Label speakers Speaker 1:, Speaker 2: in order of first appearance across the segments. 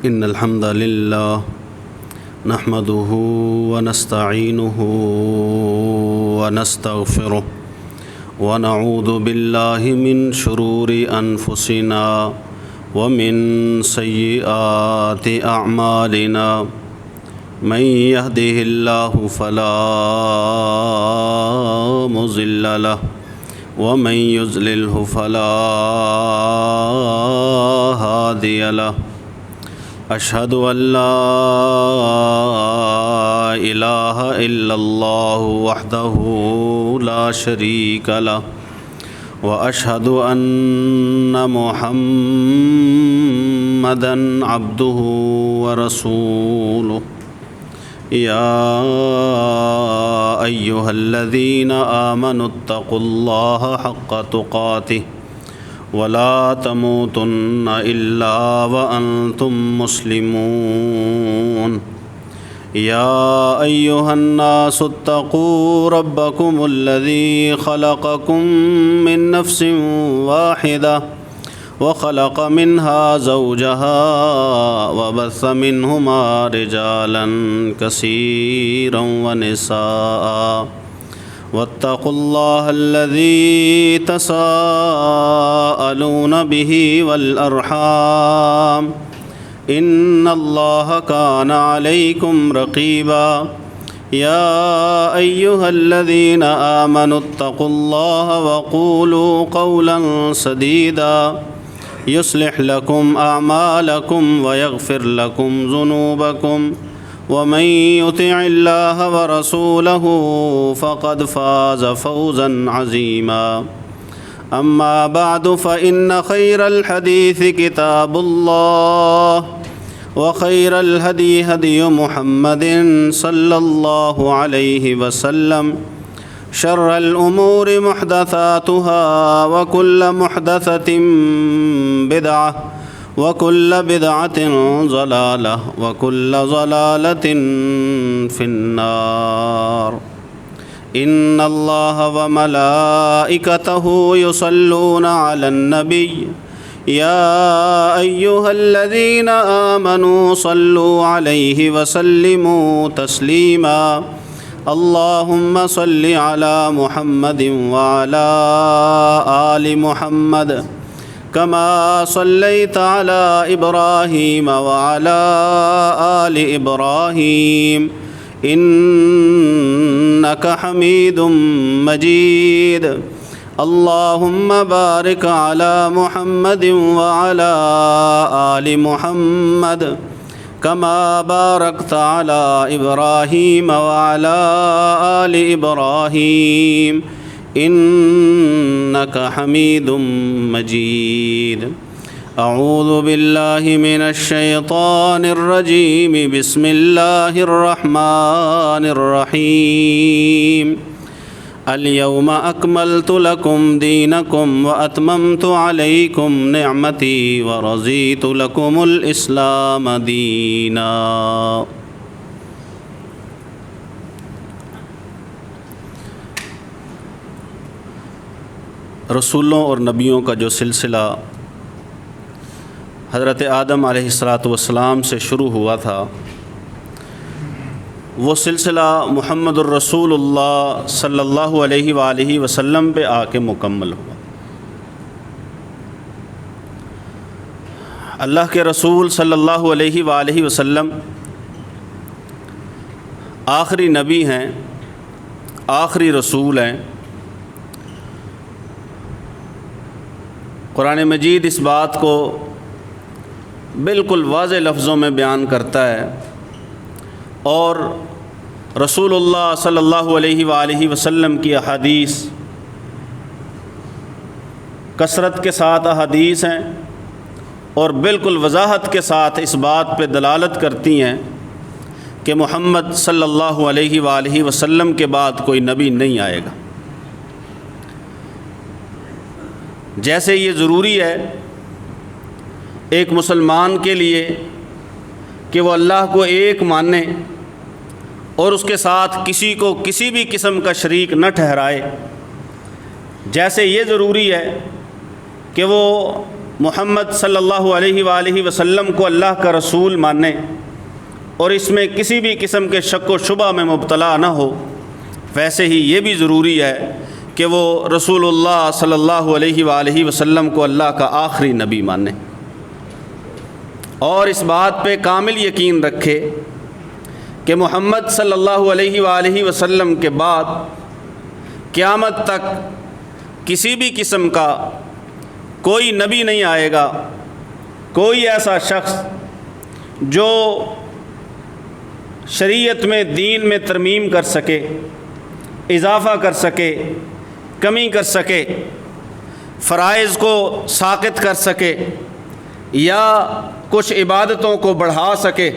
Speaker 1: إن الحمد لله نحمده ونستعينه ونستغفره ونعوذ بالله من شرور أنفسنا ومن سيئات أعمالنا من يهده الله فلا مضل له ومن يضلله فلا هادي له أشهد أن لا إله إلا الله وحده لا شريك له وأشهد أن محمدًا عبده ورسوله يا أيها الذين آمنوا اتقوا الله حق تقاته ولا تموتن إلا وأنتم مسلمون يا أيها الناس اتقوا ربكم الذي خلقكم من نفس واحدة وخلق منها زوجها وبث منهما رجالا كثيرا ونساء واتقوا الله الذي تساءلون به والأرحام إن الله كان عليكم رقيبا يا أيها الذين آمنوا اتقوا الله وقولوا قولا سديدا يصلح لكم أعمالكم ويغفر لكم ذنوبكم ومن يطع الله ورسوله فقد فاز فوزا عظيما أما بعد فإن خير الحديث كتاب الله وخير الهدي هدي محمد صلى الله عليه وسلم شر الأمور محدثاتها وكل محدثة بدعة وكل بدعة ضلالة وكل ضلالة في النار إن الله وملائكته يصلون على النبي يا أيها الذين آمنوا صلوا عليه وسلموا تسليما اللهم صل على محمد وعلى آل محمد كما صليت على إبراهيم وعلى آل إبراهيم إنك حميد مجيد اللهم بارك على محمد وعلى آل محمد كما باركت على إبراهيم وعلى آل إبراهيم إنك حميد مجيد أعوذ بالله من الشيطان الرجيم بسم الله الرحمن الرحيم اليوم أكملت لكم دينكم وأتممت عليكم نعمتي ورضيت لكم الإسلام دينا رسولوں اور نبیوں کا جو سلسلہ حضرت آدم علیہ السلام سے شروع ہوا تھا، وہ سلسلہ محمد الرسول اللہ صلی اللہ علیہ وآلہ وسلم پہ آ کے مکمل ہوا۔ اللہ کے رسول صلی اللہ علیہ وآلہ وسلم آخری نبی ہیں، آخری رسول ہیں۔ قرآن مجید اس بات کو بالکل واضح لفظوں میں بیان کرتا ہے، اور رسول اللہ صلی اللہ علیہ وآلہ وسلم کی احادیث کثرت کے ساتھ احادیث ہیں، اور بالکل وضاحت کے ساتھ اس بات پہ دلالت کرتی ہیں کہ محمد صلی اللہ علیہ وآلہ وسلم کے بعد کوئی نبی نہیں آئے گا۔ جیسے یہ ضروری ہے ایک مسلمان کے لیے کہ وہ اللہ کو ایک مانے اور اس کے ساتھ کسی کو کسی بھی قسم کا شریک نہ ٹھہرائے، جیسے یہ ضروری ہے کہ وہ محمد صلی اللہ علیہ وآلہ وسلم کو اللہ کا رسول مانے اور اس میں کسی بھی قسم کے شک و شبہ میں مبتلا نہ ہو، ویسے ہی یہ بھی ضروری ہے کہ وہ رسول اللہ صلی اللہ علیہ وآلہ وسلم کو اللہ کا آخری نبی مانے، اور اس بات پہ کامل یقین رکھے کہ محمد صلی اللہ علیہ وآلہ وسلم کے بعد قیامت تک کسی بھی قسم کا کوئی نبی نہیں آئے گا، کوئی ایسا شخص جو شریعت میں، دین میں ترمیم کر سکے، اضافہ کر سکے، کمی کر سکے، فرائض کو ساقط کر سکے یا کچھ عبادتوں کو بڑھا سکے،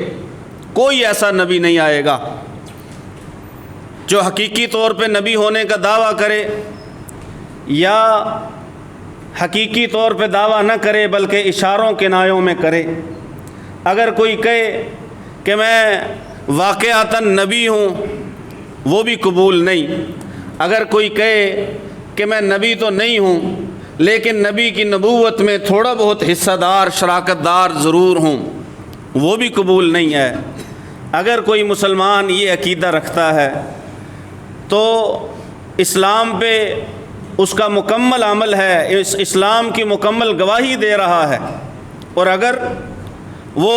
Speaker 1: کوئی ایسا نبی نہیں آئے گا جو حقیقی طور پہ نبی ہونے کا دعویٰ کرے یا حقیقی طور پہ دعویٰ نہ کرے بلکہ اشاروں کنایوں میں کرے۔ اگر کوئی کہے کہ میں واقعتاً نبی ہوں، وہ بھی قبول نہیں۔ اگر کوئی کہے کہ میں نبی تو نہیں ہوں لیکن نبی کی نبوت میں تھوڑا بہت حصہ دار، شراکت دار ضرور ہوں، وہ بھی قبول نہیں ہے۔ اگر کوئی مسلمان یہ عقیدہ رکھتا ہے تو اسلام پہ اس کا مکمل عمل ہے، اس اسلام کی مکمل گواہی دے رہا ہے، اور اگر وہ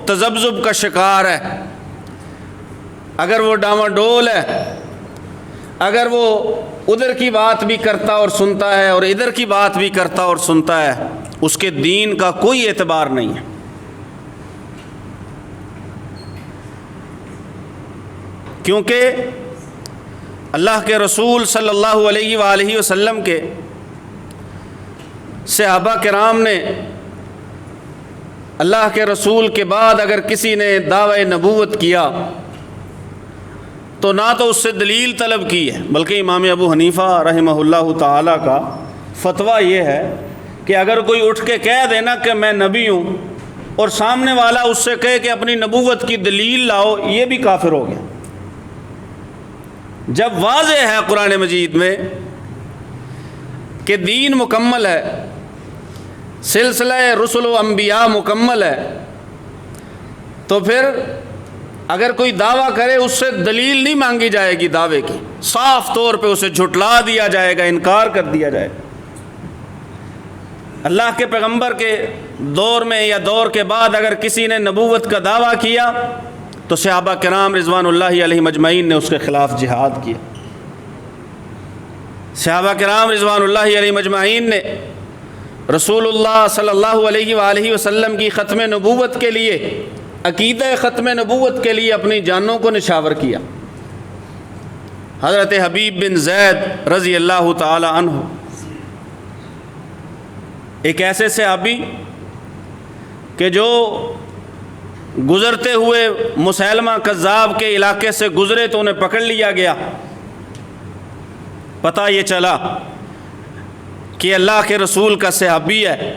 Speaker 1: تذبذب کا شکار ہے، اگر وہ ڈاواڈول ہے، اگر وہ ادھر کی بات بھی کرتا اور سنتا ہے اور ادھر کی بات بھی کرتا اور سنتا ہے، اس کے دین کا کوئی اعتبار نہیں ہے۔ کیونکہ اللہ کے رسول صلی اللہ علیہ وآلہ وسلم کے صحابہ کرام نے اللہ کے رسول کے بعد اگر کسی نے دعوی نبوت کیا تو نہ تو اس سے دلیل طلب کی ہے، بلکہ امام ابو حنیفہ رحمہ اللہ تعالیٰ کا فتویٰ یہ ہے کہ اگر کوئی اٹھ کے کہہ دینا کہ میں نبی ہوں اور سامنے والا اس سے کہے کہ اپنی نبوت کی دلیل لاؤ، یہ بھی کافر ہو گیا۔ جب واضح ہے قرآن مجید میں کہ دین مکمل ہے، سلسلہ رسل و انبیاء مکمل ہے، تو پھر اگر کوئی دعویٰ کرے اس سے دلیل نہیں مانگی جائے گی، دعوے کی صاف طور پہ اسے جھٹلا دیا جائے گا، انکار کر دیا جائے گا۔ اللہ کے پیغمبر کے دور میں یا دور کے بعد اگر کسی نے نبوت کا دعویٰ کیا تو صحابہ کرام رضوان اللہ علیہم اجمعین نے اس کے خلاف جہاد کیا۔ صحابہ کرام رضوان اللہ علیہم اجمعین نے رسول اللہ صلی اللہ علیہ وآلہ وسلم کی ختم نبوت کے لیے، عقیدہ ختم نبوت کے لیے اپنی جانوں کو نشاور کیا۔ حضرت حبیب بن زید رضی اللہ تعالی عنہ، ایک ایسے صحابی کہ جو گزرتے ہوئے مسیلمہ کذاب کے علاقے سے گزرے تو انہیں پکڑ لیا گیا، پتہ یہ چلا کہ اللہ کے رسول کا صحابی ہے،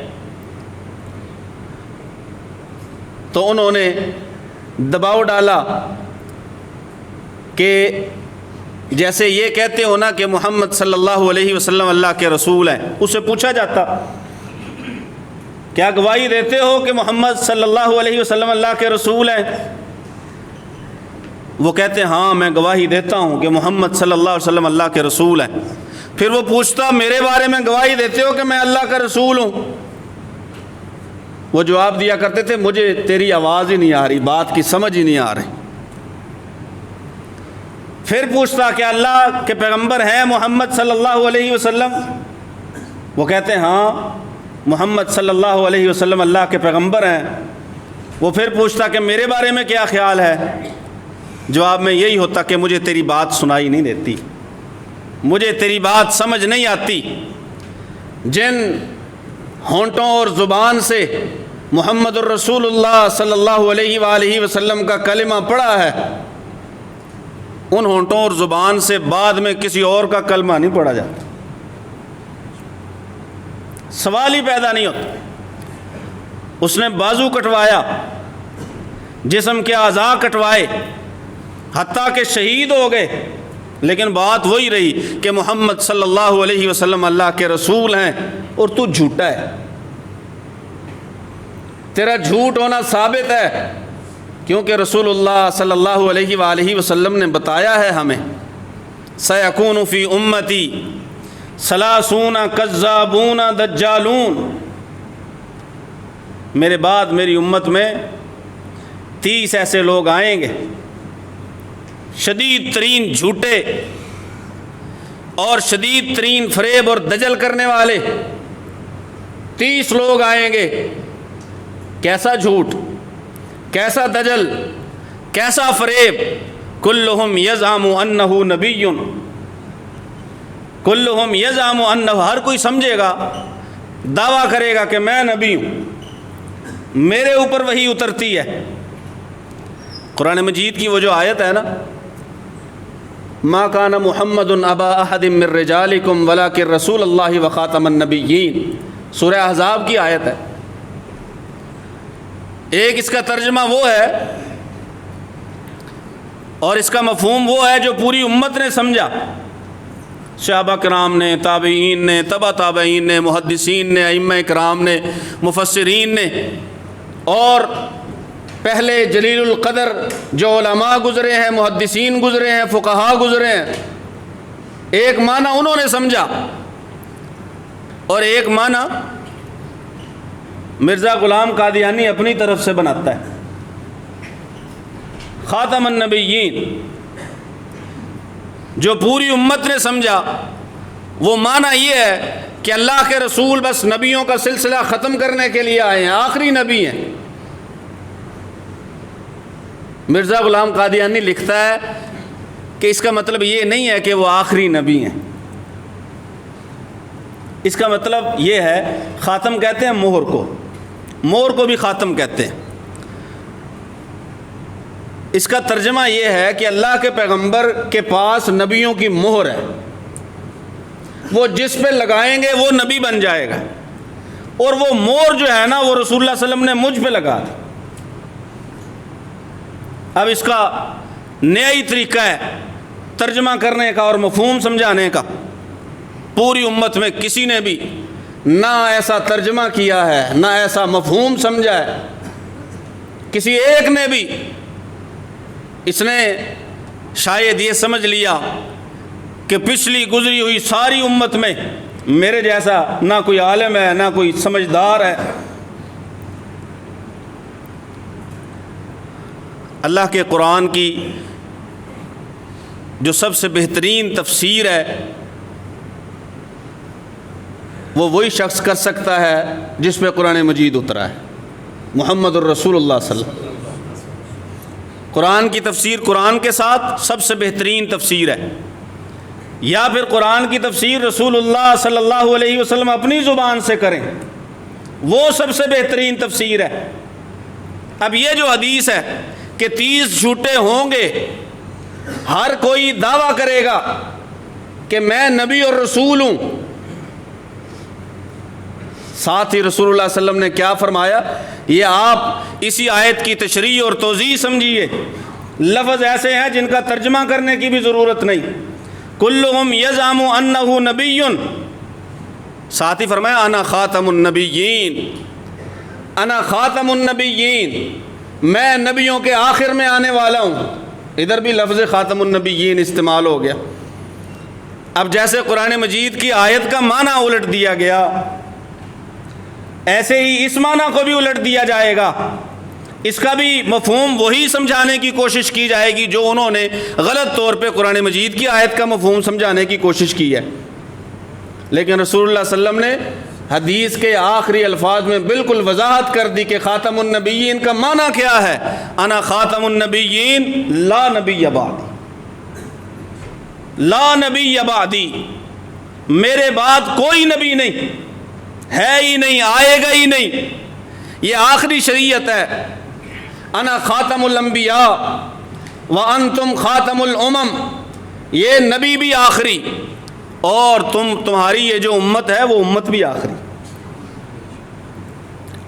Speaker 1: تو انہوں نے دباؤ ڈالا کہ جیسے یہ کہتے ہو نا کہ محمد صلی اللہ علیہ وسلم اللہ کے رسول ہیں، اسے پوچھا جاتا کیا گواہی دیتے ہو کہ محمد صلی اللہ علیہ وسلم اللہ کے رسول ہیں؟ وہ کہتے ہیں ہاں میں گواہی دیتا ہوں کہ محمد صلی اللہ علیہ وسلم اللہ کے رسول ہیں۔ پھر وہ پوچھتا میرے بارے میں گواہی دیتے ہو کہ میں اللہ کا رسول ہوں؟ وہ جواب دیا کرتے تھے مجھے تیری آواز ہی نہیں آ رہی، بات کی سمجھ ہی نہیں آ رہی۔ پھر پوچھتا کہ اللہ کے پیغمبر ہیں محمد صلی اللہ علیہ وسلم؟ وہ کہتے ہیں ہاں محمد صلی اللہ علیہ وسلم اللہ کے پیغمبر ہیں۔ وہ پھر پوچھتا کہ میرے بارے میں کیا خیال ہے؟ جواب میں یہی ہوتا کہ مجھے تیری بات سنائی نہیں دیتی، مجھے تیری بات سمجھ نہیں آتی۔ جن ہونٹوں اور زبان سے محمد الرسول اللہ صلی اللہ علیہ وآلہ وسلم کا کلمہ پڑھا ہے، ان ہونٹوں اور زبان سے بعد میں کسی اور کا کلمہ نہیں پڑھا جاتا، سوال ہی پیدا نہیں ہوتا۔ اس نے بازو کٹوایا، جسم کے اعضاء کٹوائے، حتیٰ کہ شہید ہو گئے، لیکن بات وہی رہی کہ محمد صلی اللہ علیہ وسلم اللہ کے رسول ہیں اور تو جھوٹا ہے۔ تیرا جھوٹ ہونا ثابت ہے، کیونکہ رسول اللہ صلی اللہ علیہ وآلہ وسلم نے بتایا ہے ہمیں، سَيَكُونُ فِي أُمَّتِي 30 كَذَّابُونَ دَجَّالُونَ، میرے بعد میری امت میں 30 ایسے لوگ آئیں گے شدید ترین جھوٹے اور شدید ترین فریب اور دجل کرنے والے 30 لوگ آئیں گے۔ کیسا جھوٹ، کیسا دجل، کیسا فریب، کلہم یزعم انہ نبی، کلہم یزعم انہ، ہر کوئی سمجھے گا، دعویٰ کرے گا کہ میں نبی ہوں، میرے اوپر وحی اترتی ہے۔ قرآن مجید کی وہ جو آیت ہے نا، ما کان محمد ابا احد من رجالکم ولکن رسول اللہ وخاتم النبیین، سورہ احزاب کی آیت ہے۔ ایک اس کا ترجمہ وہ ہے اور اس کا مفہوم وہ ہے جو پوری امت نے سمجھا، صحابہ کرام نے، تابعین نے، تبع تابعین نے، محدثین نے، ائمہ کرام نے، مفسرین نے، اور پہلے جلیل القدر جو علماء گزرے ہیں، محدثین گزرے ہیں، فقہاء گزرے ہیں۔ ایک معنی انہوں نے سمجھا اور ایک معنی مرزا غلام قادیانی اپنی طرف سے بناتا ہے۔ خاتم النبیین جو پوری امت نے سمجھا وہ معنی یہ ہے کہ اللہ کے رسول بس نبیوں کا سلسلہ ختم کرنے کے لیے آئے ہیں، آخری نبی ہیں۔ مرزا غلام قادیانی لکھتا ہے کہ اس کا مطلب یہ نہیں ہے کہ وہ آخری نبی ہیں، اس کا مطلب یہ ہے، خاتم کہتے ہیں مہر کو، مہر کو بھی خاتم کہتے ہیں۔ اس کا ترجمہ یہ ہے کہ اللہ کے پیغمبر کے پاس نبیوں کی مہر ہے، وہ جس پہ لگائیں گے وہ نبی بن جائے گا، اور وہ مہر جو ہے نا وہ رسول اللہ صلی اللہ علیہ وسلم نے مجھ پہ لگا دی۔ اب اس کا نیا ہی طریقہ ہے ترجمہ کرنے کا اور مفہوم سمجھانے کا۔ پوری امت میں کسی نے بھی نہ ایسا ترجمہ کیا ہے، نہ ایسا مفہوم سمجھا ہے، کسی ایک نے بھی اس نے شاید یہ سمجھ لیا کہ پچھلی گزری ہوئی ساری امت میں میرے جیسا نہ کوئی عالم ہے، نہ کوئی سمجھدار ہے۔ اللہ کے قرآن کی جو سب سے بہترین تفسیر ہے وہ وہی شخص کر سکتا ہے جس پہ قرآن مجید اترا ہے، محمد الرسول اللہ صلی اللہ علیہ وسلم۔ قرآن کی تفسیر قرآن کے ساتھ سب سے بہترین تفسیر ہے، یا پھر قرآن کی تفسیر رسول اللہ صلی اللہ علیہ وسلم اپنی زبان سے کریں، وہ سب سے بہترین تفسیر ہے۔ اب یہ جو حدیث ہے کہ 30 جھوٹے ہوں گے، ہر کوئی دعویٰ کرے گا کہ میں نبی اور رسول ہوں، ساتھ ہی رسول اللہ صلی اللہ علیہ وسلم نے کیا فرمایا، یہ آپ اسی آیت کی تشریح اور توضیح سمجھیے، لفظ ایسے ہیں جن کا ترجمہ کرنے کی بھی ضرورت نہیں۔ کلہم یزعم انہ نبی، ساتھ ہی فرمایا انا خاتم النبیین، انا خاتم النبیین، میں نبیوں کے آخر میں آنے والا ہوں۔ ادھر بھی لفظ خاتم النبیین استعمال ہو گیا۔ اب جیسے قرآن مجید کی آیت کا معنی الٹ دیا گیا، ایسے ہی اس معنی کو بھی الٹ دیا جائے گا، اس کا بھی مفہوم وہی سمجھانے کی کوشش کی جائے گی جو انہوں نے غلط طور پہ قرآن مجید کی آیت کا مفہوم سمجھانے کی کوشش کی ہے۔ لیکن رسول اللہ صلی اللہ علیہ وسلم نے حدیث کے آخری الفاظ میں بالکل وضاحت کر دی کہ خاتم النبیین کا معنی کیا ہے، انا خاتم النبیین لا نبی بعدی، لا نبی بعدی، میرے بعد کوئی نبی نہیں ہے، ہی نہیں، آئے گا ہی نہیں، یہ آخری شریعت ہے۔ انا خاتم الانبیاء وانتم خاتم الامم، یہ نبی بھی آخری اور تمہاری یہ جو امت ہے وہ امت بھی آخری،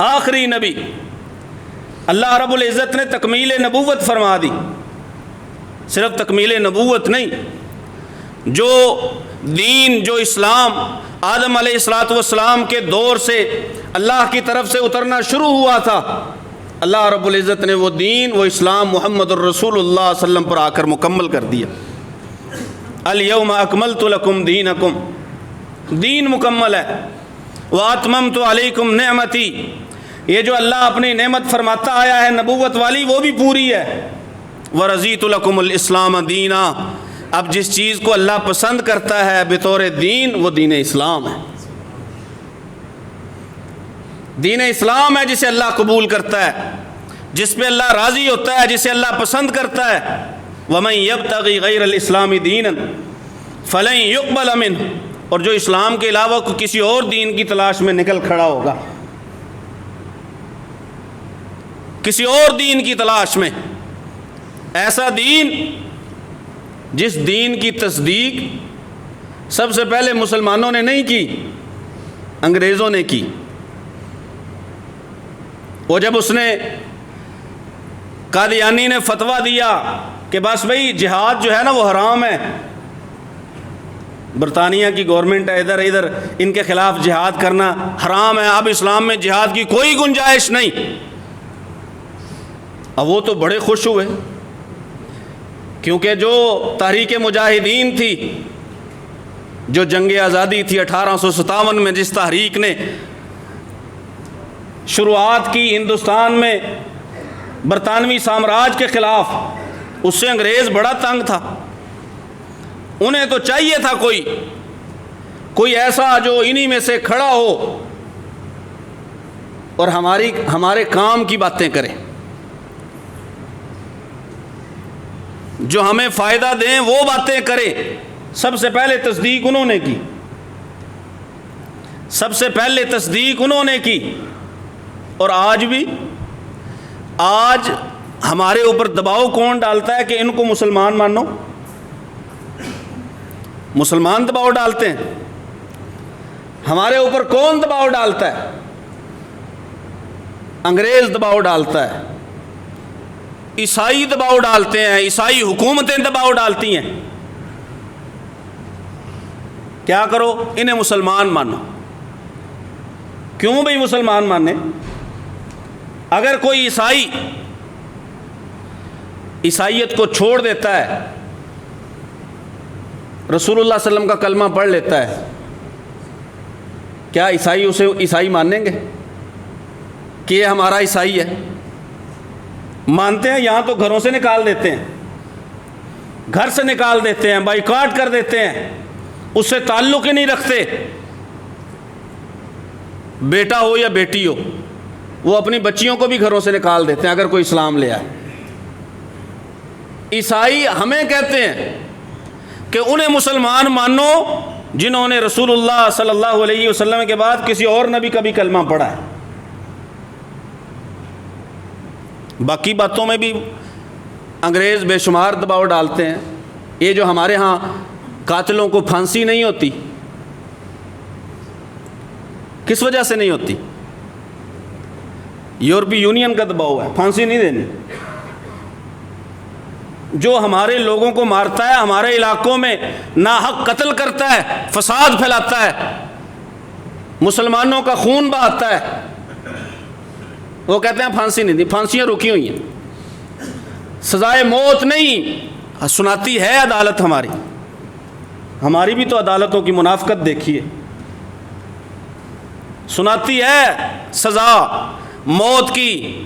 Speaker 1: آخری نبی۔ اللہ رب العزت نے تکمیل نبوت فرما دی، صرف تکمیل نبوت نہیں، جو دین، جو اسلام آدم علیہ الصلوۃ والسلام کے دور سے اللہ کی طرف سے اترنا شروع ہوا تھا، اللہ رب العزت نے وہ دین، وہ اسلام محمد الرسول اللہ صلی اللہ علیہ وسلم پر آ کر مکمل کر دیا۔ الیوم اکملت لکم دینکم، دین مکمل ہے۔ واتممت علیکم نعمتی، یہ جو اللہ اپنی نعمت فرماتا آیا ہے نبوت والی، وہ بھی پوری ہے۔ ورضیت لکم الاسلام دینا، اب جس چیز کو اللہ پسند کرتا ہے بطور دین، وہ دین اسلام ہے۔ دین اسلام ہے جسے اللہ قبول کرتا ہے، جس پہ اللہ راضی ہوتا ہے، جسے اللہ پسند کرتا ہے۔ وَمَن يَبْتَغِي غَيْرَ الْإِسْلَامِ دِينًا فَلَن يُقْبَلَ مِنْهُ، اور جو اسلام کے علاوہ کسی اور دین کی تلاش میں نکل کھڑا ہوگا، کسی اور دین کی تلاش میں، ایسا دین جس دین کی تصدیق سب سے پہلے مسلمانوں نے نہیں کی، انگریزوں نے کی۔ وہ جب اس نے قادیانی نے فتویٰ دیا کہ بس بھئی جہاد جو ہے نا وہ حرام ہے، برطانیہ کی گورنمنٹ ہے ادھر ان کے خلاف جہاد کرنا حرام ہے، اب اسلام میں جہاد کی کوئی گنجائش نہیں، اب وہ تو بڑے خوش ہوئے، کیونکہ جو تحریک مجاہدین تھی، جو جنگ آزادی تھی 1857 میں، جس تحریک نے شروعات کی ہندوستان میں برطانوی سامراج کے خلاف، اس سے انگریز بڑا تنگ تھا۔ انہیں تو چاہیے تھا کوئی ایسا جو انہی میں سے کھڑا ہو اور ہمارے کام کی باتیں کرے، جو ہمیں فائدہ دیں وہ باتیں کرے۔ سب سے پہلے تصدیق انہوں نے کی، سب سے پہلے تصدیق انہوں نے کی۔ اور آج بھی، آج ہمارے اوپر دباؤ کون ڈالتا ہے کہ ان کو مسلمان مانو؟ مسلمان دباؤ ڈالتے ہیں۔ ہمارے اوپر کون دباؤ ڈالتا ہے؟ انگریز دباؤ ڈالتا ہے، عیسائی دباؤ ڈالتے ہیں، عیسائی حکومتیں دباؤ ڈالتی ہیں۔ کیا کرو؟ انہیں مسلمان مانو۔ کیوں بھئی مسلمان مانے؟ اگر کوئی عیسائی عیسائیت کو چھوڑ دیتا ہے، رسول اللہ صلی اللہ علیہ وسلم کا کلمہ پڑھ لیتا ہے، کیا عیسائی اسے عیسائی مانیں گے کہ یہ ہمارا عیسائی ہے؟ مانتے ہیں؟ یہاں تو گھروں سے نکال دیتے ہیں، گھر سے نکال دیتے ہیں، بائیکاٹ کر دیتے ہیں، اس سے تعلق ہی نہیں رکھتے، بیٹا ہو یا بیٹی ہو، وہ اپنی بچیوں کو بھی گھروں سے نکال دیتے ہیں اگر کوئی اسلام لے آئے۔ عیسائی ہمیں کہتے ہیں کہ انہیں مسلمان مانو جنہوں نے رسول اللہ صلی اللہ علیہ وسلم کے بعد کسی اور نبی کا بھی کلمہ پڑھا ہے۔ باقی باتوں میں بھی انگریز بے شمار دباؤ ڈالتے ہیں۔ یہ جو ہمارے ہاں قاتلوں کو پھانسی نہیں ہوتی، کس وجہ سے نہیں ہوتی؟ یورپی یونین کا دباؤ ہے، پھانسی نہیں دینی۔ جو ہمارے لوگوں کو مارتا ہے، ہمارے علاقوں میں ناحق قتل کرتا ہے، فساد پھیلاتا ہے، مسلمانوں کا خون بہاتا ہے، وہ کہتے ہیں پھانسی نہیں دی۔ پھانسیاں رکی ہوئی ہیں، سزائے موت نہیں سناتی ہے عدالت ہماری۔ ہماری بھی تو عدالتوں کی منافقت دیکھیے، سناتی ہے سزا موت کی،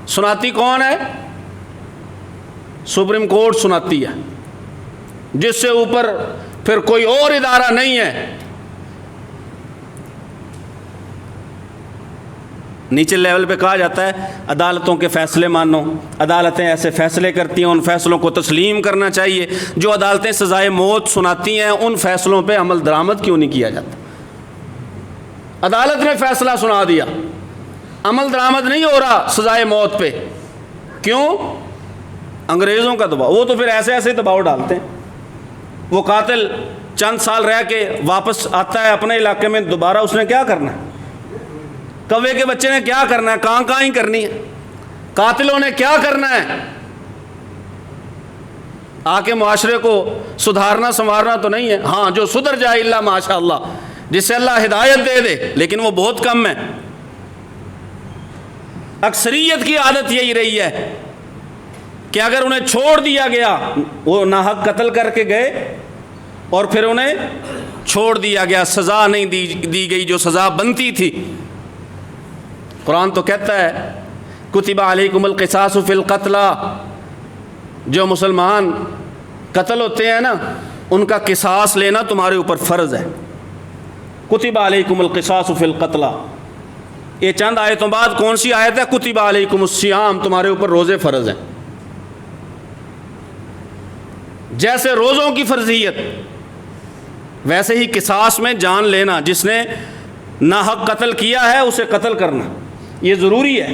Speaker 1: سناتی کون ہے؟ سپریم کورٹ سناتی ہے، جس سے اوپر پھر کوئی اور ادارہ نہیں ہے۔ نیچے لیول پہ کہا جاتا ہے عدالتوں کے فیصلے مانو، عدالتیں ایسے فیصلے کرتی ہیں، ان فیصلوں کو تسلیم کرنا چاہیے۔ جو عدالتیں سزائے موت سناتی ہیں، ان فیصلوں پہ عمل درآمد کیوں نہیں کیا جاتا؟ عدالت نے فیصلہ سنا دیا، عمل درآمد نہیں ہو رہا سزائے موت پہ، کیوں؟ انگریزوں کا دباؤ۔ وہ تو پھر ایسے ایسے دباؤ ڈالتے ہیں۔ وہ قاتل چند سال رہ کے واپس آتا ہے اپنے علاقے میں، دوبارہ اس نے کیا کرنا ہے؟ کوے کے بچے نے کیا کرنا ہے؟ کہاں ہی کرنی ہے۔ قاتلوں نے کیا کرنا ہے؟ آ کے معاشرے کو سدھارنا سنوارنا تو نہیں ہے۔ ہاں جو سدھر جائے اللہ ماشاء اللہ، جسے اللہ ہدایت دے دے، لیکن وہ بہت کم ہے۔ اکثریت کی عادت یہی رہی ہے کہ اگر انہیں چھوڑ دیا گیا، وہ ناحق قتل کر کے گئے اور پھر انہیں چھوڑ دیا گیا، سزا نہیں دی گئی جو سزا بنتی تھی۔ قرآن تو کہتا ہے کتب علیکم القصاص فی القتلى، جو مسلمان قتل ہوتے ہیں نا ان کا قصاص لینا تمہارے اوپر فرض ہے۔ کتب علیکم القصاص فی القتلى، یہ چند آیتوں بعد کون سی آیت ہے؟ کتب علیکم الصیام، تمہارے اوپر روزے فرض ہیں۔ جیسے روزوں کی فرضیت ویسے ہی قصاص میں جان لینا، جس نے ناحق قتل کیا ہے اسے قتل کرنا یہ ضروری ہے۔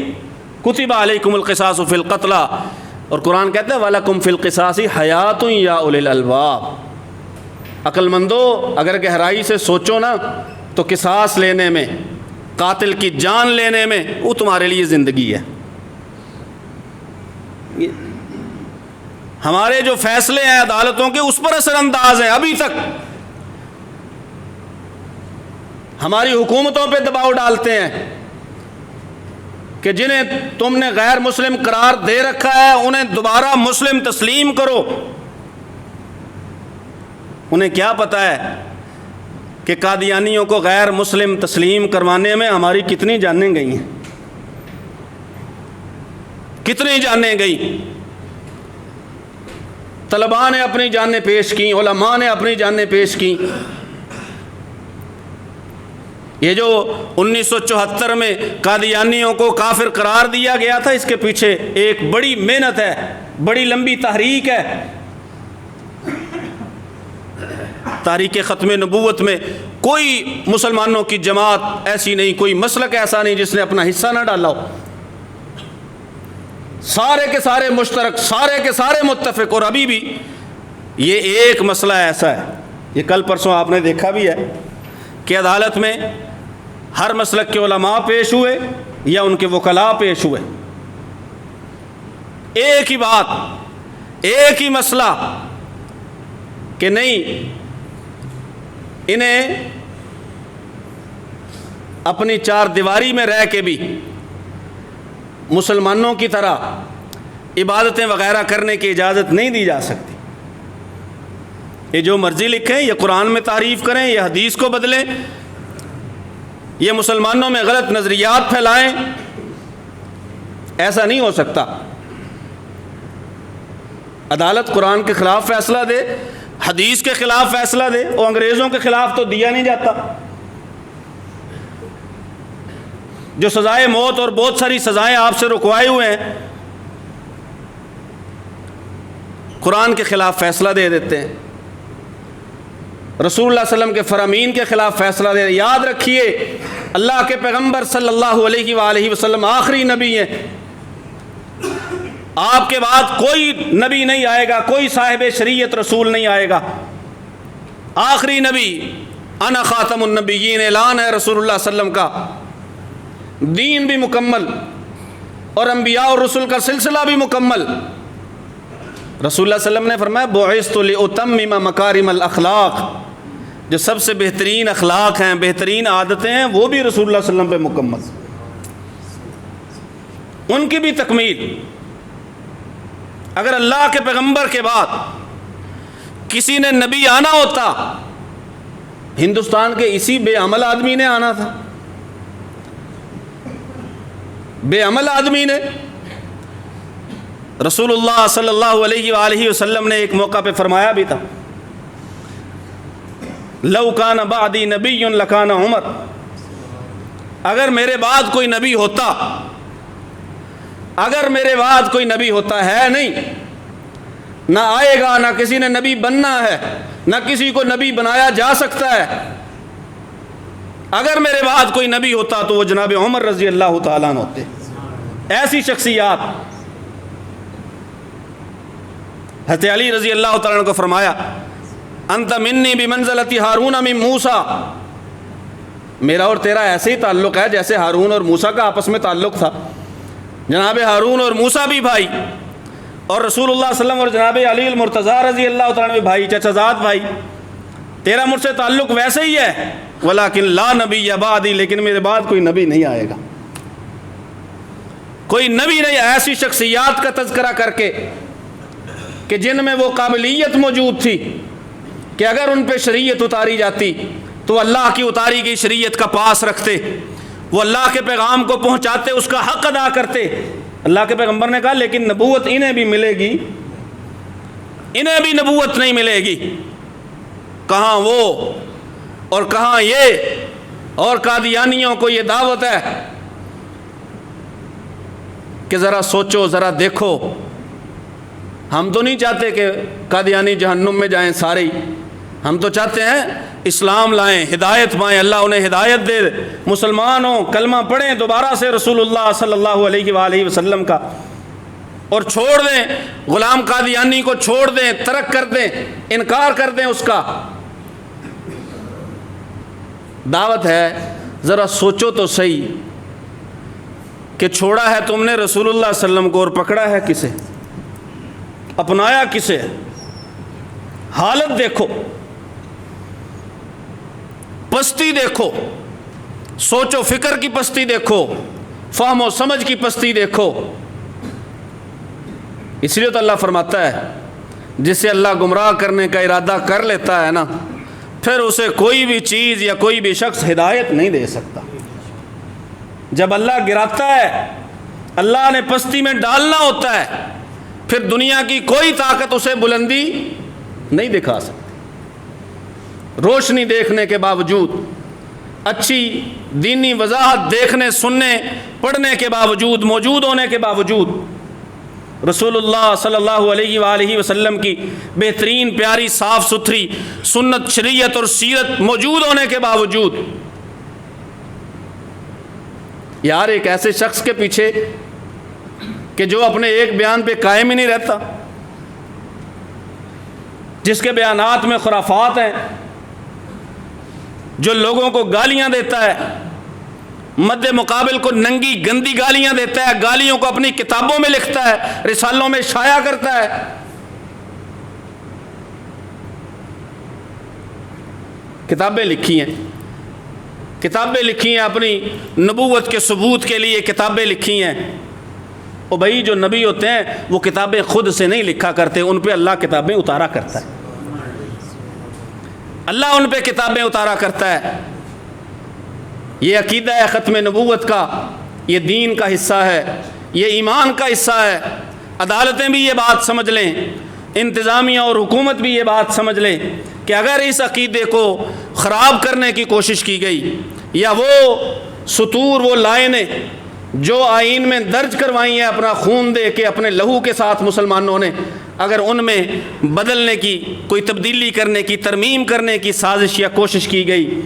Speaker 1: کتب علیکم القصاص فی القتلى، اور قرآن کہتا ہے وَلَكُمْ فِي الْقِصَاصِ حَيَاةٌ يَا أُولِي الْأَلْبَابِ، عقل مندو اگر گہرائی سے سوچو نا تو قصاص لینے میں، قاتل کی جان لینے میں، وہ تمہارے لیے زندگی ہے۔ ہمارے جو فیصلے ہیں عدالتوں کے اس پر اثر انداز ہیں، ابھی تک ہماری حکومتوں پہ دباؤ ڈالتے ہیں کہ جنہیں تم نے غیر مسلم قرار دے رکھا ہے انہیں دوبارہ مسلم تسلیم کرو۔ انہیں کیا پتہ ہے کہ قادیانیوں کو غیر مسلم تسلیم کروانے میں ہماری کتنی جانیں گئی ہیں، کتنی جانیں گئی۔ طلباء نے اپنی جانیں پیش کی، علماء نے اپنی جانیں پیش کی۔ یہ جو 1974 میں قادیانیوں کو کافر قرار دیا گیا تھا، اس کے پیچھے ایک بڑی محنت ہے، بڑی لمبی تحریک ہے۔ تحریک ختم نبوت میں کوئی مسلمانوں کی جماعت ایسی نہیں، کوئی مسلک ایسا نہیں جس نے اپنا حصہ نہ ڈالا ہو۔ سارے کے سارے مشترک، سارے کے سارے متفق۔ اور ابھی بھی یہ ایک مسئلہ ایسا ہے، یہ کل پرسوں آپ نے دیکھا بھی ہے کہ عدالت میں ہر مسلک کے علماء پیش ہوئے یا ان کے وکلاء پیش ہوئے، ایک ہی بات، ایک ہی مسئلہ کہ نہیں، انہیں اپنی چار دیواری میں رہ کے بھی مسلمانوں کی طرح عبادتیں وغیرہ کرنے کی اجازت نہیں دی جا سکتی۔ یہ جو مرضی لکھیں، یہ قرآن میں تعریف کریں، یہ حدیث کو بدلیں، یہ مسلمانوں میں غلط نظریات پھیلائیں، ایسا نہیں ہو سکتا۔ عدالت قرآن کے خلاف فیصلہ دے، حدیث کے خلاف فیصلہ دے، اور انگریزوں کے خلاف تو دیا نہیں جاتا۔ جو سزائے موت اور بہت ساری سزائیں آپ سے رکوائے ہوئے ہیں، قرآن کے خلاف فیصلہ دے دیتے ہیں، رسول اللہ صلی اللہ علیہ وسلم کے فرامین کے خلاف فیصلہ دے۔ یاد رکھیے اللہ کے پیغمبر صلی اللہ علیہ وآلہ وسلم آخری نبی ہیں، آپ کے بعد کوئی نبی نہیں آئے گا، کوئی صاحب شریعت رسول نہیں آئے گا، آخری نبی، انا خاتم النبیین، اعلان ہے رسول اللہ صلی اللہ علیہ وسلم کا۔ دین بھی مکمل اور انبیاء اور رسول کا سلسلہ بھی مکمل۔ رسول اللہ صلی اللہ علیہ وسلم نے فرمایا بعثت لأتمم مکارم الاخلاق، جو سب سے بہترین اخلاق ہیں، بہترین عادتیں ہیں، وہ بھی رسول اللہ صلی اللہ علیہ وسلم پہ مکمل، ان کی بھی تکمیل۔ اگر اللہ کے پیغمبر کے بعد کسی نے نبی آنا ہوتا، ہندوستان کے اسی بے عمل آدمی نے آنا تھا، بے عمل آدمی نے۔ رسول اللہ صلی اللہ علیہ وآلہ وسلم نے ایک موقع پہ فرمایا بھی تھا لو کان بعدی نبی لکان عمر، اگر میرے بعد کوئی نبی ہوتا، اگر میرے بعد کوئی نبی ہوتا، ہے نہیں، نہ آئے گا، نہ کسی نے نبی بننا ہے، نہ کسی کو نبی بنایا جا سکتا ہے، اگر میرے بعد کوئی نبی ہوتا تو وہ جناب عمر رضی اللہ تعالیٰ عنہ ہوتے۔ ایسی شخصیات، حضرت علی رضی اللہ تعالیٰ عنہ کو فرمایا انت منی بمنزلت ہارون من موسیٰ، میرا اور تیرا ایسے ہی تعلق ہے جیسے ہارون اور موسیٰ کا آپس میں تعلق تھا۔ جناب ہارون اور موسیٰ بھی بھائی، اور رسول اللہ صلی اللہ علیہ وسلم اور جناب علی المرتضیٰ رضی اللہ تعالیٰ عنہ بھی بھائی، چچا زاد بھائی، تیرا مجھ سے تعلق ویسے ہی ہے، ولیکن لا نبی بعدی، لیکن میرے بعد کوئی نبی نہیں آئے گا۔ کوئی نبی نہیں ایسی شخصیات کا تذکرہ کر کے کہ جن میں وہ قابلیت موجود تھی کہ اگر ان پہ شریعت اتاری جاتی تو اللہ کی اتاری گئی شریعت کا پاس رکھتے، وہ اللہ کے پیغام کو پہنچاتے، اس کا حق ادا کرتے۔ اللہ کے پیغمبر نے کہا لیکن نبوت انہیں بھی ملے گی، انہیں بھی نبوت نہیں ملے گی، کہاں وہ اور کہاں یہ، اور قادیانیوں کو یہ دعوت ہے کہ ذرا سوچو، ذرا دیکھو۔ ہم تو نہیں چاہتے کہ قادیانی جہنم میں جائیں سارے ہی، ہم تو چاہتے ہیں اسلام لائیں، ہدایت پائیں، اللہ انہیں ہدایت دے، مسلمان ہوں، کلمہ پڑھیں دوبارہ سے رسول اللہ صلی اللہ علیہ وآلہ وسلم کا، اور چھوڑ دیں غلام قادیانی کو، چھوڑ دیں، ترک کر دیں، انکار کر دیں اس کا۔ دعوت ہے، ذرا سوچو تو صحیح کہ چھوڑا ہے تم نے رسول اللہ صلی اللہ علیہ وسلم کو اور پکڑا ہے کسے، اپنایا کسے؟ حالت دیکھو، پستی دیکھو، سوچ و فکر کی پستی دیکھو، فہم و سمجھ کی پستی دیکھو۔ اس لیے تو اللہ فرماتا ہے جسے اللہ گمراہ کرنے کا ارادہ کر لیتا ہے نا، پھر اسے کوئی بھی چیز یا کوئی بھی شخص ہدایت نہیں دے سکتا۔ جب اللہ گراتا ہے، اللہ نے پستی میں ڈالنا ہوتا ہے، پھر دنیا کی کوئی طاقت اسے بلندی نہیں دکھا سکتی۔ روشنی دیکھنے کے باوجود، اچھی دینی وضاحت دیکھنے، سننے، پڑھنے کے باوجود، موجود ہونے کے باوجود، رسول اللہ صلی اللہ علیہ وآلہ وسلم کی بہترین پیاری صاف ستھری سنت، شریعت اور سیرت موجود ہونے کے باوجود، یار ایک ایسے شخص کے پیچھے کہ جو اپنے ایک بیان پہ قائم ہی نہیں رہتا، جس کے بیانات میں خرافات ہیں، جو لوگوں کو گالیاں دیتا ہے، مد مقابل کو ننگی گندی گالیاں دیتا ہے، گالیوں کو اپنی کتابوں میں لکھتا ہے، رسالوں میں شائع کرتا ہے۔ کتابیں لکھی ہیں، کتابیں لکھی ہیں، اپنی نبوت کے ثبوت کے لیے کتابیں لکھی ہیں۔ او بھائی جو نبی ہوتے ہیں وہ کتابیں خود سے نہیں لکھا کرتے، ان پہ اللہ کتابیں اتارا کرتا ہے، اللہ ان پہ کتابیں اتارا کرتا ہے۔ یہ عقیدہ ہے ختم نبوت کا، یہ دین کا حصہ ہے، یہ ایمان کا حصہ ہے۔ عدالتیں بھی یہ بات سمجھ لیں، انتظامیہ اور حکومت بھی یہ بات سمجھ لیں کہ اگر اس عقیدے کو خراب کرنے کی کوشش کی گئی، یا وہ سطور، وہ لائنیں جو آئین میں درج کروائی ہیں اپنا خون دے کے، اپنے لہو کے ساتھ مسلمانوں نے، اگر ان میں بدلنے کی، کوئی تبدیلی کرنے کی، ترمیم کرنے کی سازش یا کوشش کی گئی،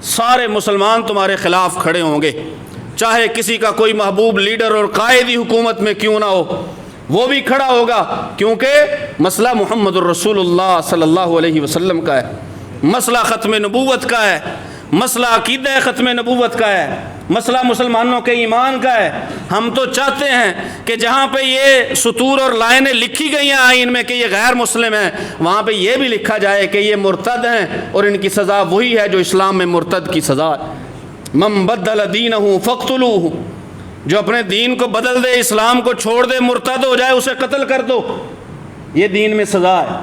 Speaker 1: سارے مسلمان تمہارے خلاف کھڑے ہوں گے، چاہے کسی کا کوئی محبوب لیڈر اور قائدی حکومت میں کیوں نہ ہو، وہ بھی کھڑا ہوگا، کیونکہ مسئلہ محمد الرسول اللہ صلی اللہ علیہ وسلم کا ہے، مسئلہ ختم نبوت کا ہے، مسئلہ عقیدہ ختم نبوت کا ہے، مسئلہ مسلمانوں کے ایمان کا ہے۔ ہم تو چاہتے ہیں کہ جہاں پہ یہ سطور اور لائنیں لکھی گئی ہیں آئین میں کہ یہ غیر مسلم ہیں، وہاں پہ یہ بھی لکھا جائے کہ یہ مرتد ہیں، اور ان کی سزا وہی ہے جو اسلام میں مرتد کی سزا ہے۔ من بدل دینہ فاقتلوہ، جو اپنے دین کو بدل دے، اسلام کو چھوڑ دے، مرتد ہو جائے، اسے قتل کر دو، یہ دین میں سزا ہے۔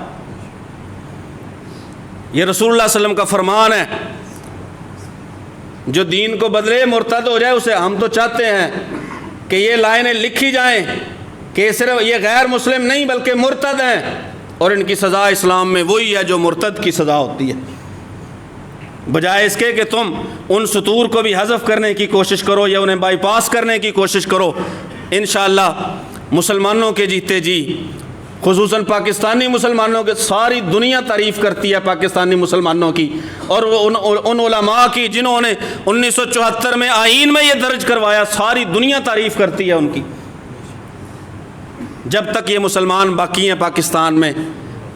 Speaker 1: یہ رسول اللہ صلی اللہ علیہ وسلم کا فرمان ہے، جو دین کو بدلے، مرتد ہو جائے، اسے ہم تو چاہتے ہیں کہ یہ لائنیں لکھی جائیں کہ صرف یہ غیر مسلم نہیں بلکہ مرتد ہیں، اور ان کی سزا اسلام میں وہی ہے جو مرتد کی سزا ہوتی ہے، بجائے اس کے کہ تم ان سطور کو بھی حذف کرنے کی کوشش کرو یا انہیں بائی پاس کرنے کی کوشش کرو۔ انشاءاللہ مسلمانوں کے جیتے جی، خصوصاً پاکستانی مسلمانوں کے، ساری دنیا تعریف کرتی ہے پاکستانی مسلمانوں کی، اور ان علماء کی جنہوں نے 1974 میں آئین میں یہ درج کروایا، ساری دنیا تعریف کرتی ہے ان کی۔ جب تک یہ مسلمان باقی ہیں پاکستان میں،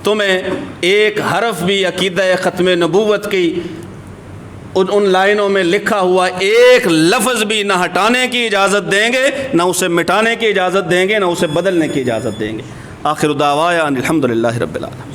Speaker 1: تمہیں ایک حرف بھی عقیدہ ختم نبوت کی ان لائنوں میں لکھا ہوا ایک لفظ بھی نہ ہٹانے کی اجازت دیں گے، نہ اسے مٹانے کی اجازت دیں گے، نہ اسے بدلنے کی اجازت دیں گے۔ آخر دعوانا الحمدللہ رب العالمین۔